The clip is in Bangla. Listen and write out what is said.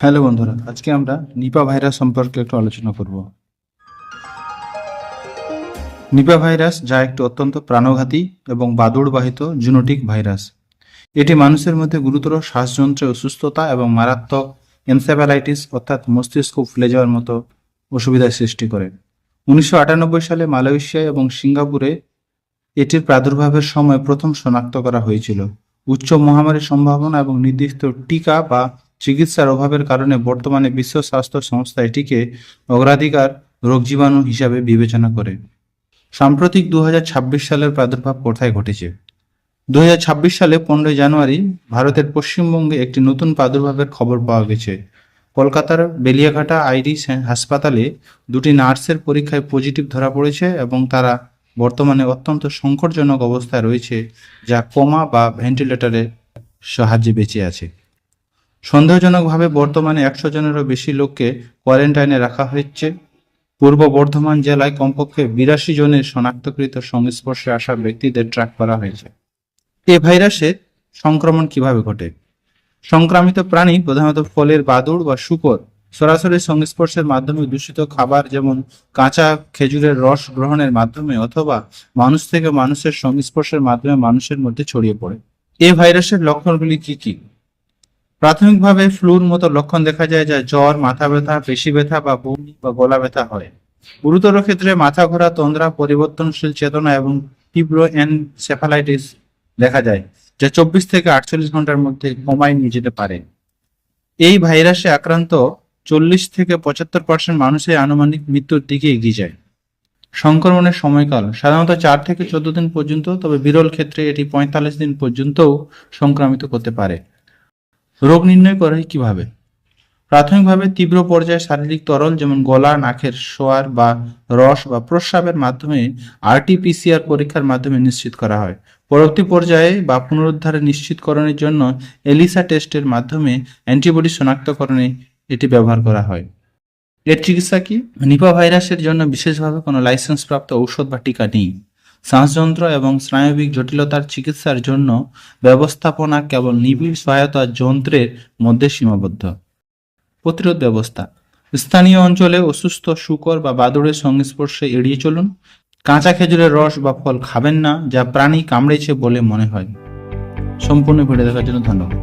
হ্যালো বন্ধুরা, আজকে আমরা নিপা ভাইরাস সম্পর্কে একটু আলোচনা করব। নিপা ভাইরাস, যা একটি অত্যন্ত প্রাণঘাতী এবং বাদুড়বাহিত জুনোটিক ভাইরাস। এটি মানুষের মধ্যে গুরুতর শ্বাসযন্ত্রের অসুস্থতা এবং মারাত্মক এনসেফ্যালাইটিস অর্থাৎ মস্তিষ্ক ফুলে যাওয়ার মতো অসুবিধার সৃষ্টি করে। 1998 সালে মালয়েশিয়া এবং সিঙ্গাপুরে এটির প্রাদুর্ভাবের সময় প্রথম শনাক্ত করা হয়েছিল। উচ্চ মহামারীর সম্ভাবনা এবং নির্দিষ্ট টিকা বা চিকিৎসার অভাবের কারণে বর্তমানে বিশ্ব স্বাস্থ্য সংস্থা এটিকে অগ্রাধিকার রোগ জীবাণু হিসাবে বিবেচনা করে। সাম্প্রতিক 2026 সালের প্রাদুর্ভাব কোথায় ঘটেছে? 2026 সালে 15 জানুয়ারি ভারতের পশ্চিমবঙ্গে একটি নতুন প্রাদুর্ভাবের খবর পাওয়া গেছে। কলকাতার বেলিয়াঘাটা আইডি হাসপাতালে দুটি নার্সের পরীক্ষায় পজিটিভ ধরা পড়েছে এবং তারা বর্তমানে অত্যন্ত সংকটজনক অবস্থায় রয়েছে, যা কোমা বা ভেন্টিলেটরের সাহায্যে বেঁচে আছে। সন্দেহজনকভাবে বর্তমানে 100 জনেরও বেশি লোককে কোয়ারেন্টাইনে রাখা হচ্ছে। পূর্ব বর্ধমান জেলায় কমপক্ষে 82 জনের শনাক্তকৃত সংস্পর্শে আসা ব্যক্তিদের ট্র্যাক করা হয়েছে। এ ভাইরাসের সংক্রমণ কিভাবে ঘটে? সংক্রামিত প্রাণী প্রধানত ফলের বাদুড় বা শূকর সরাসরি সংস্পর্শের মাধ্যমে দূষিত খাবার যেমন কাঁচা খেজুরের রস গ্রহণের মাধ্যমে অথবা মানুষ থেকে মানুষের সংস্পর্শের মাধ্যমে মানুষের মধ্যে ছড়িয়ে পড়ে। এই ভাইরাসের লক্ষণগুলি কি কি? প্রাথমিকভাবে ফ্লুর মতো লক্ষণ দেখা যায়, যা জ্বর, মাথা ব্যথা, পেশি ব্যথা বা বমি বা গলা ব্যথা হয়। গুরুতর ক্ষেত্রে মাথা ঘোরা, তন্দ্রা, পরিবর্তনশীল চেতনা এবং তীব্র এনসেফালাইটিস দেখা যায়, যা 24 থেকে 48 ঘন্টার মধ্যে কমায় নিয়ে যেতে পারে। এই ভাইরাসে আক্রান্ত 40 থেকে 75% মানুষের আনুমানিক মৃত্যুর দিকে এগিয়ে যায়। সংক্রমণের সময়কাল সাধারণত 4 থেকে 14 দিন পর্যন্ত, তবে বিরল ক্ষেত্রে এটি 45 দিন পর্যন্তও সংক্রামিত করতে পারে। রোগ নির্ণয় করে কিভাবে? প্রাথমিকভাবে তীব্র পর্যায়ে শারীরিক তরল যেমন গলা, নাকের সোয়ার বা রস বা প্রস্রাবের মাধ্যমে আরটি-পিসিআর পরীক্ষার মাধ্যমে নিশ্চিত করা হয়। পরবর্তী পর্যায়ে বা পুনরুদ্ধারে নিশ্চিতকরণের জন্য এলিসা টেস্টের মাধ্যমে অ্যান্টিবডি শনাক্তকরণে এটি ব্যবহার করা হয়। এর চিকিৎসা কি? নিপা ভাইরাসের জন্য বিশেষভাবে কোনো লাইসেন্সপ্রাপ্ত ঔষধ বা টিকা নেই। শ্বাসযন্ত্র এবং স্নায়বিক জটিলতার চিকিৎসার জন্য ব্যবস্থাপনা কেবল নিবিড় সহায়তা যন্ত্রের মধ্যে সীমাবদ্ধ। প্রতিরোধ ব্যবস্থা: স্থানীয় অঞ্চলে অসুস্থ শূকর বা বাদুড়ের সংস্পর্শে এড়িয়ে চলুন। কাঁচা খেজুরের রস বা ফল খাবেন না যা প্রাণী কামড়েছে বলে মনে হয়। সম্পূর্ণ ভিডিও দেখার জন্য ধন্যবাদ।